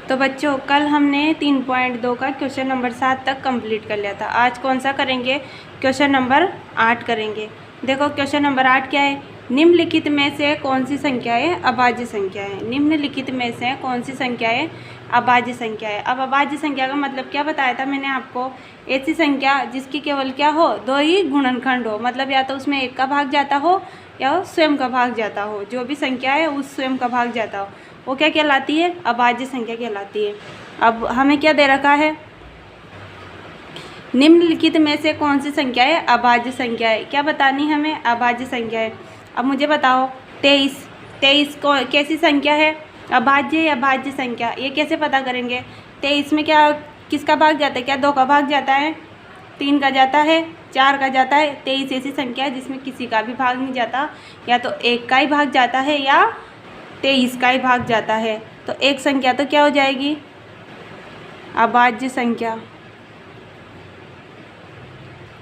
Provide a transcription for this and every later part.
तो बच्चों कल हमने 3.2 का क्वेश्चन नंबर 7 तक कंप्लीट कर लिया था। आज कौन सा करेंगे? क्वेश्चन नंबर 8 करेंगे। देखो क्वेश्चन नंबर 8 क्या है? निम्नलिखित में से कौन सी संख्या है अभाज्य संख्या है? निम्नलिखित में से कौन सी संख्या है अभाज्य संख्या है? अब अभाज्य संख्या का मतलब क्या बताया था मैंने आपको? ऐसी संख्या जिसकी केवल क्या हो, दो ही गुणनखंड हो, मतलब या तो उसमें एक का भाग जाता हो या स्वयं का भाग जाता हो। जो भी संख्या है उस स्वयं का भाग जाता हो वो क्या कहलाती है? अभाज्य संख्या कहलाती है। अब हमें क्या दे रखा है? निम्नलिखित में से कौन सी संख्या है अभाज्य संख्या है? क्या बतानी हमें? अभाज्य संख्या है। अब मुझे बताओ 23 को कैसी संख्या है? अभाज्य या भाज्य संख्या? ये कैसे पता करेंगे? 23 में क्या किसका भाग जाता है? क्या 2 का भाग जाता है, 3 का जाता है, 4 का जाता है? 23 ऐसी संख्या है जिसमें किसी का भी भाग नहीं जाता, या तो 1 का ही भाग जाता है या 23 का ही भाग जाता है। तो एक संख्या तो क्या हो जाएगी? अभाज्य संख्या।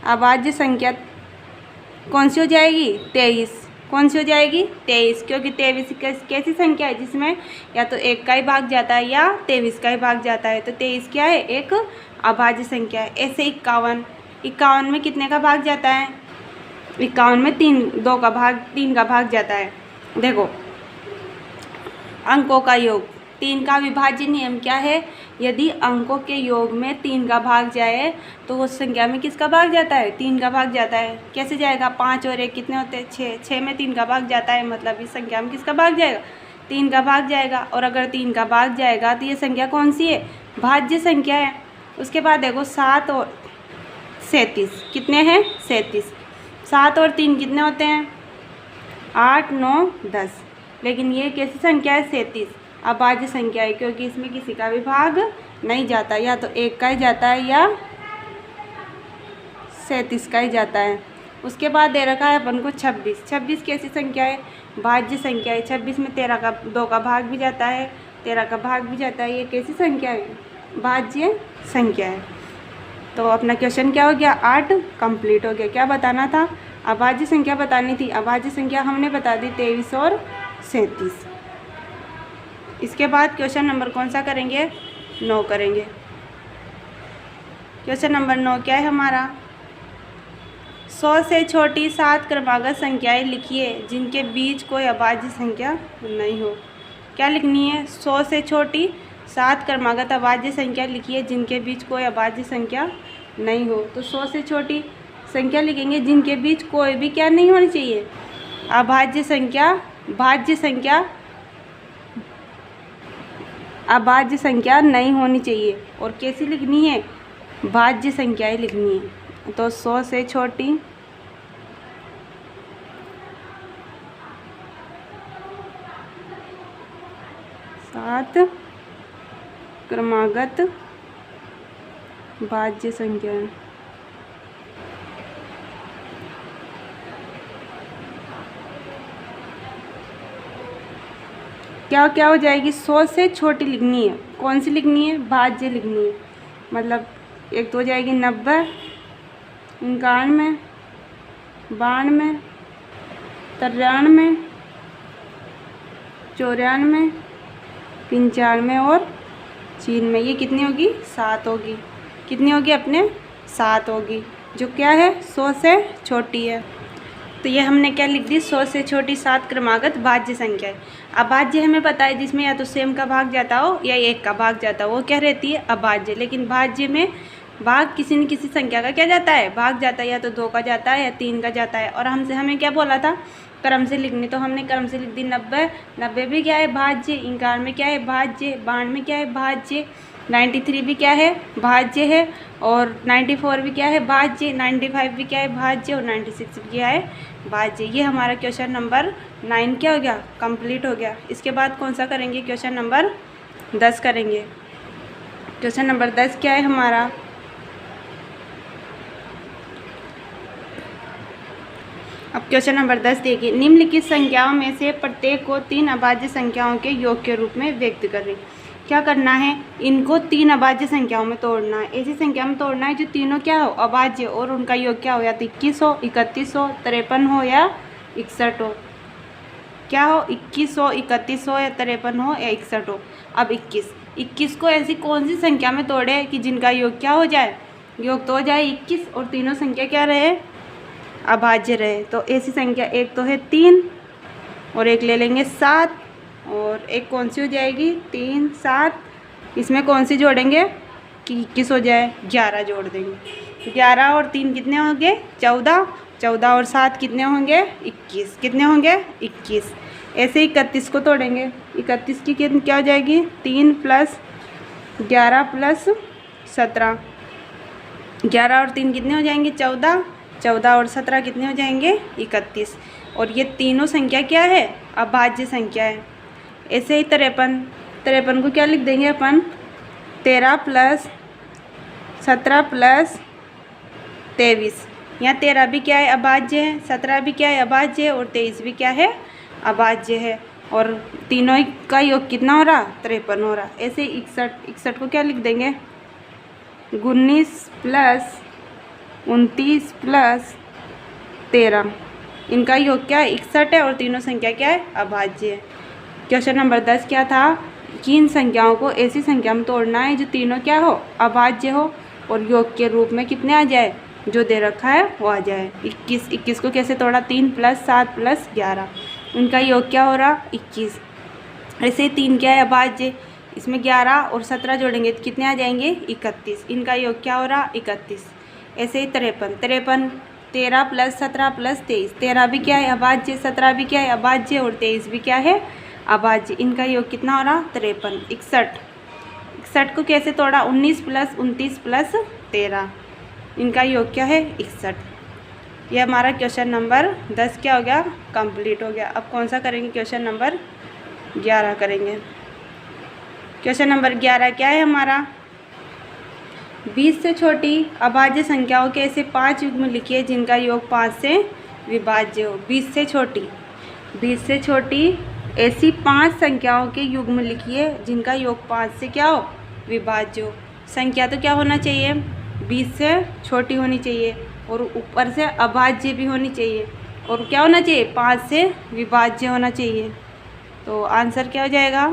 अभाज्य संख्या कौन सी हो जाएगी? 23। कौन सी हो जाएगी? 23, क्योंकि 23 कैसी संख्या है जिसमें या तो 1 का ही भाग जाता है या 23 का ही भाग जाता है। तो 23 क्या है? एक अभाज्य संख्या है। ऐसे 51 में कितने का भाग जाता है? 51 में 3 का भाग जाता है। देखो अंकों का योग, 3 का विभाज्य नियम क्या है? यदि अंकों के योग में 3 का भाग जाए तो उस संख्या में किसका भाग जाता है? 3 का भाग जाता है। कैसे जाएगा? 5 और 1 कितने होते हैं? 6। 6 में 3 का भाग जाता है, मतलब इस संख्या में किसका भाग जाएगा? 3 का भाग जाएगा। और अगर 3 का भाग जाएगा तो ये संख्या कौन सी है? भाज्य संख्या है। उसके बाद देखो 7 और 37 कितने हैं? 37। 7 और 3 कितने होते हैं? 8, 9, 10। लेकिन ये कैसी संख्या है? 37 अभाज्य संख्या है, क्योंकि इसमें किसी का भी भाग नहीं जाता, या तो 1 का ही जाता है या 37 का ही जाता है। उसके बाद दे रखा है अपन को 26। 26 कैसी संख्या है? भाज्य संख्या है। 26 में 2 का भाग भी जाता है, 13 का भाग भी जाता है। ये कैसी संख्या है? भाज्य संख्या है। तो अपना क्वेश्चन क्या हो गया? 8 कंप्लीट हो गया। क्या बताना था? अभाज्य संख्या बतानी थी। अभाज्य संख्या हमने बता दी 23 और 37। इसके बाद क्वेश्चन नंबर कौन सा करेंगे? 9 करेंगे। क्वेश्चन नंबर 9 क्या है हमारा? 100 से छोटी 7 क्रमागत संख्याएं लिखिए जिनके बीच कोई अभाज्य संख्या नहीं हो। क्या लिखनी है? 100 से छोटी 7 क्रमागत अभाज्य संख्या लिखिए जिनके बीच कोई अभाज्य संख्या नहीं हो। तो 100 से छोटी संख्या लिखेंगे जिनके बीच कोई भी क्या नहीं होनी चाहिए? अभाज्य संख्या। भाज्य संख्या, अभाज्य संख्या नहीं होनी चाहिए। और कैसी लिखनी है? भाज्य संख्याएं लिखनी है। तो 100 से छोटी 7 क्रमागत भाज्य संख्या। क्या क्या हो जाएगी? 100 से छोटी लिखनी है। कौन सी लिखनी है? भाज्य लिखनी है। मतलब एक तो हो जाएगी 90, 91, 92, 93, 94, 95 और 96। ये कितनी होगी? 7 होगी। कितनी होगी अपने? 7 होगी, जो क्या है? 100 से छोटी है। तो ये हमने क्या लिख दी? 100 से छोटी 7 क्रमागत भाज्य संख्या है। अभाज्य हमें पता है जिसमें या तो स्वयं का भाग जाता हो या 1 का भाग जाता हो, वो क्या रहती है? अभाज्य। लेकिन भाज्य में भाग किसी न किसी संख्या का क्या जाता है? भाग जाता है, या तो 2 का जाता है या 3 का जाता है। और हमें क्या बोला था? क्रम से लिखनी। तो हमने क्रम से लिख दी 90। 90 भी क्या है? भाज्य। 51 में क्या है? भाज्य। 92 में क्या है? भाज्य। 93 भी क्या है? भाज्य है। और 94 भी क्या है? भाज्य। 95 भी क्या है? भाज्य। और 96 भी क्या है? भाज्य। ये हमारा क्वेश्चन नंबर 9 क्या हो गया? कंप्लीट हो गया। इसके बाद कौन सा करेंगे? क्वेश्चन नंबर 10 करेंगे। क्वेश्चन नंबर 10 क्या है हमारा? अब क्वेश्चन नंबर 10 देखिए। निम्नलिखित संख्याओं में से प्रत्येक को 3 अभाज्य संख्याओं के योग के रूप में व्यक्त करें। क्या करना है? इनको 3 अभाज्य संख्याओं में तोड़ना है। ऐसी संख्या में तोड़ना है जो तीनों क्या हो? अभाज्य, और उनका योग क्या हो? या तो 21 हो, 31 हो, 53 हो या 61 हो। क्या हो, 21 हो, 31 हो या 53 हो या 61 हो। अब 21 को ऐसी कौन सी संख्या में तोड़े कि जिनका योग क्या हो जाए, योग तो हो जाए 21 और तीनों संख्या क्या रहे, अभाज्य रहे। तो ऐसी संख्या एक तो है 3 और एक ले लेंगे 7 और एक कौन सी हो जाएगी 3 7, इसमें कौन सी जोड़ेंगे कि 21 हो जाए, 11 जोड़ देंगे। 11 और 3 कितने होंगे 14, 14 और 7 कितने होंगे 21, कितने होंगे 21। ऐसे 31 को तोड़ेंगे, 31 की क्या हो जाएगी 3 + 11 + 17, 11 और 3 कितने हो जाएंगे 14, 14 और 17 कितने हो जाएंगे 31। और ये तीनों संख्या क्या है, अभाज्य संख्या है। ऐसे ही 53 को क्या लिख देंगे अपन 13 + 17 + 23। यहाँ 13 भी क्या है अभाज्य है, 17 भी क्या है अभाज्य है और 23 भी क्या है अभाज्य है। और तीनों का योग कितना हो रहा 53 हो रहा। ऐसे 61 को क्या लिख देंगे 19 + 29 + 13, इनका योग क्या है 61 है और तीनों संख्या क्या है अभाज्य है। क्वेश्चन नंबर 10 क्या था कि इन संख्याओं को ऐसी संख्या में तोड़ना है जो तीनों क्या हो अभाज्य हो और योग के रूप में कितने आ जाए, जो दे रखा है वो आ जाए। 21 को कैसे तोड़ा 3 + 7 + 11, इनका योग क्या हो रहा 21। ऐसे ही 3 क्या है अभाज्य, इसमें 11 और 17 जोड़ेंगे तो कितने आ जाएंगे 31, इनका योग क्या हो रहा 31। ऐसे ही 53 13 + 17 + 23, 13 भी क्या है अभाज्य, 17 भी क्या है अभाज्य और 23 भी क्या है अभाज्य, इनका योग कितना हो रहा 53। 61 को कैसे तोड़ा 19 + 29 + 13, इनका योग क्या है 61। यह हमारा क्वेश्चन नंबर 10 क्या हो गया कंप्लीट हो गया। अब कौन सा करेंगे क्वेश्चन नंबर 11 करेंगे। क्वेश्चन नंबर 11 क्या है हमारा 20 से छोटी अभाज्य संख्याओं के ऐसे 5 युग्म लिखिए जिनका योग 5 से विभाज्य हो। 20 से छोटी ऐसी 5 संख्याओं के युग्म लिखिए जिनका योग 5 से क्या हो विभाज्य हो। संख्या तो क्या होना चाहिए 20 से छोटी होनी चाहिए और ऊपर से अभाज्य भी होनी चाहिए और क्या होना चाहिए 5 से विभाज्य होना चाहिए। तो आंसर क्या हो जाएगा,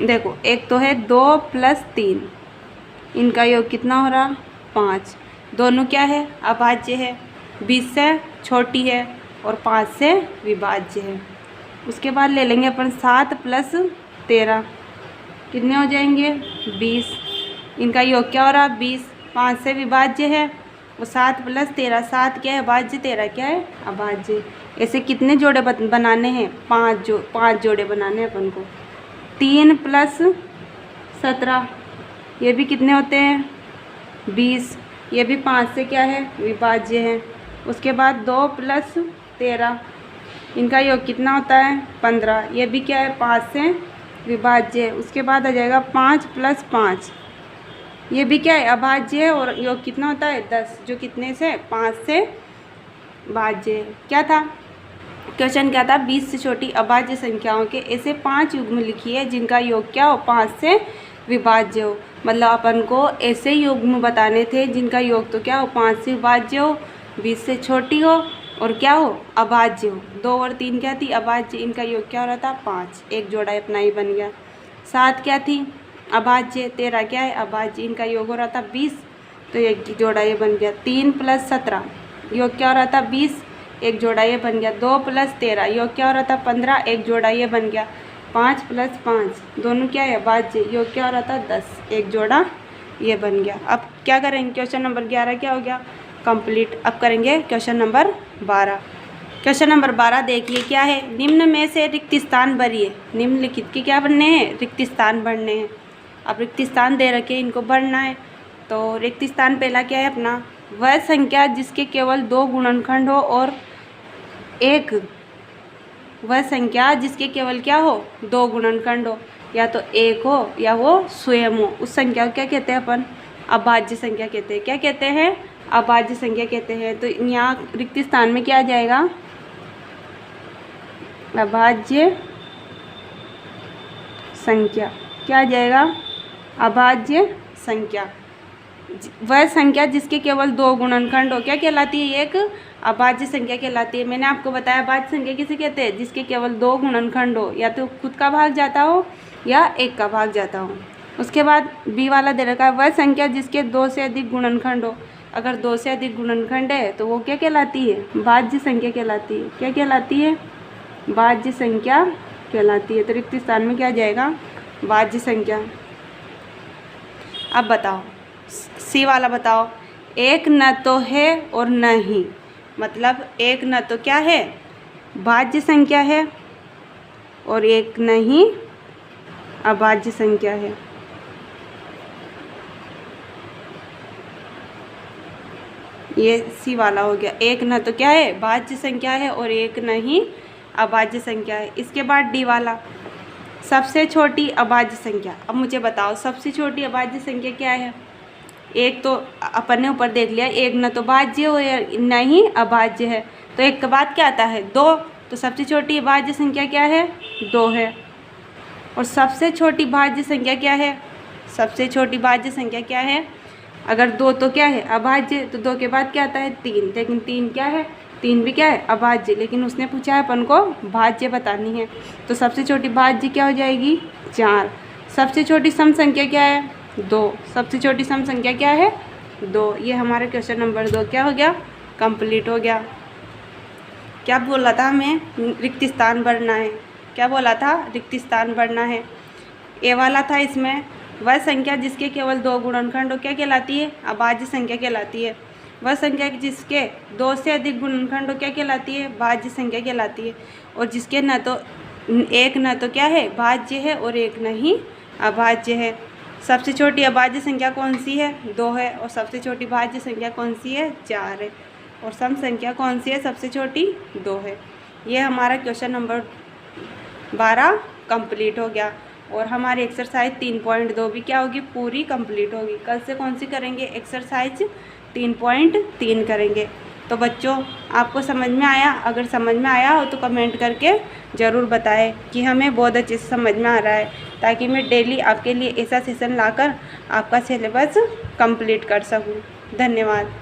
देखो एक तो है 2 + 3, इनका योग कितना हो रहा 5, दोनों क्या है अभाज्य है, 20 से छोटी है और 5 से विभाज्य है। उसके बाद ले लेंगे अपन 7 + 13, कितने हो जाएंगे 20, इनका योग क्या हो रहा 20, 5 से विभाज्य है और 7 + 13, 7 क्या है अभाज्य, 13 क्या है अभाज्य। ऐसे कितने जोड़े बनाने हैं 5 जोड़े बनाने हैं अपन को। 3 + 17, ये भी कितने होते हैं 20, ये भी 5 से क्या है विभाज्य है। उसके बाद 2 + 13, इनका योग कितना होता है 15, ये भी क्या है 5 से विभाज्य है। उसके बाद आ जाएगा 5 + 5, ये भी क्या है अभाज्य है और योग कितना होता है 10, जो कितने से 5 से भाज्य है। क्या था क्वेश्चन क्या था 20 से छोटी अभाज्य संख्याओं के ऐसे 5 युग्म लिखिए जिनका योग क्या हो 5 से विभाज्य हो। मतलब अपन को ऐसे युग्म बताने थे जिनका योग तो क्या हो 5 से विभाज्य हो, 20 से छोटी हो और क्या हो अभाज्य हो। 2 और 3 क्या थी अभाज्य, इनका योग क्या हो रहा था 5, एक जोड़ा अपना ही बन गया। 7 क्या थी अभाज्य, 13 क्या है अभाज्य, इनका योग हो रहा था 20, तो एक जोड़ा ये बन गया। 3 + 17, योग क्या हो रहा था 20, एक जोड़ा ये बन गया। 2 + 13, योग क्या हो रहा था 15, एक जोड़ा ये बन गया। 5 + 5, दोनों क्या है अभाज्य, योग क्या हो रहा था 10, एक जोड़ा ये बन गया। अब क्या करेंगे क्वेश्चन नंबर 11 क्या हो गया कंप्लीट। अब करेंगे क्वेश्चन नंबर 12। क्वेश्चन नंबर 12 देखिए क्या है, निम्न में से रिक्त स्थान भरिए। निम्नलिखित के क्या बनने हैं रिक्त स्थान भरने हैं। अब रिक्त स्थान दे रखे इनको भरना है। तो रिक्त स्थान पहला क्या है अपना, वह संख्या जिसके केवल 2 गुणनखंड हो और वह संख्या जिसके केवल क्या हो 2 गुणनखंड हो, या तो 1 हो या वो स्वयं हो, उस संख्या को क्या कहते हैं अपन अभाज्य संख्या कहते हैं। क्या कहते हैं अभाज्य संख्या कहते हैं। तो यहाँ रिक्त स्थान में क्या आ जाएगा अभाज्य संख्या, क्या आ जाएगा अभाज्य संख्या। वह संख्या जिसके केवल 2 गुणनखंड हो क्या कहलाती है, एक अभाज्य संख्या कहलाती है। मैंने आपको बताया अभाज्य संख्या किसे कहते हैं, जिसके केवल 2 गुणनखंड हो, या तो खुद का भाग जाता हो या 1 का भाग जाता हो। उसके बाद बी वाला दे रखा है, वह संख्या जिसके 2 से अधिक गुणनखंड हो। अगर 2 से अधिक गुणनखंड है तो वो क्या कहलाती है, भाज्य संख्या कहलाती है। क्या कहलाती है, भाज्य संख्या कहलाती है। तो रिक्त स्थान में क्या आ जाएगा, भाज्य संख्या। अब बताओ सी वाला बताओ, एक न तो है और न ही, मतलब एक न तो क्या है, भाज्य संख्या है, और एक नहीं अभाज्य संख्या है। ये सी वाला हो गया, एक न तो क्या है, भाज्य संख्या है, और एक नहीं अभाज्य संख्या है। इसके बाद डी वाला, सबसे छोटी अभाज्य संख्या। अब मुझे बताओ सबसे छोटी अभाज्य संख्या क्या है। एक तो अपन ने ऊपर देख लिया, एक न तो भाज्य हो या न ही अभाज्य है, तो एक के बाद क्या आता है, 2। तो सबसे छोटी अभाज्य संख्या क्या है, 2 है। और सबसे छोटी भाज्य संख्या क्या है, सबसे छोटी भाज्य संख्या क्या है, अगर 2 तो क्या है, अभाज्य, तो 2 के बाद क्या आता है, 3। लेकिन 3 क्या है, 3 भी क्या है, अभाज्य। लेकिन उसने पूछा है अपन को भाज्य बतानी है, तो सबसे छोटी भाज्य क्या हो जाएगी, 4। सबसे छोटी सम संख्या क्या है, 2। सबसे छोटी सम संख्या क्या है, 2। ये हमारा क्वेश्चन नंबर 2 क्या हो गया, कंप्लीट हो गया। क्या बोला था हमें, रिक्त स्थान भरना है। क्या बोला था, रिक्त स्थान भरना है। ए वाला था, इसमें वह संख्या जिसके केवल 2 गुणनखंड हो क्या कहलाती है, अभाज्य संख्या कहलाती है। वह संख्या जिसके 2 से अधिक गुणनखंड हो क्या कहलाती है, भाज्य संख्या कहलाती है। और जिसके न तो एक न तो क्या है, भाज्य है, और एक नहीं अभाज्य है। सबसे छोटी अभाज्य संख्या कौन सी है, 2 है। और सबसे छोटी भाज्य संख्या कौन सी है, 4 है। और सम संख्या कौन सी है, सबसे छोटी 2 है। ये हमारा क्वेश्चन नंबर 12 कंप्लीट हो गया। और हमारी एक्सरसाइज 3.2 भी क्या होगी, पूरी कंप्लीट होगी। कल से कौन सी करेंगे, एक्सरसाइज 3.3 करेंगे। तो बच्चों आपको समझ में आया, अगर समझ में आया हो तो कमेंट करके ज़रूर बताएं कि हमें बहुत अच्छे से समझ में आ रहा है, ताकि मैं डेली आपके लिए ऐसा सेशन लाकर आपका सिलेबस कंप्लीट कर सकूं। धन्यवाद।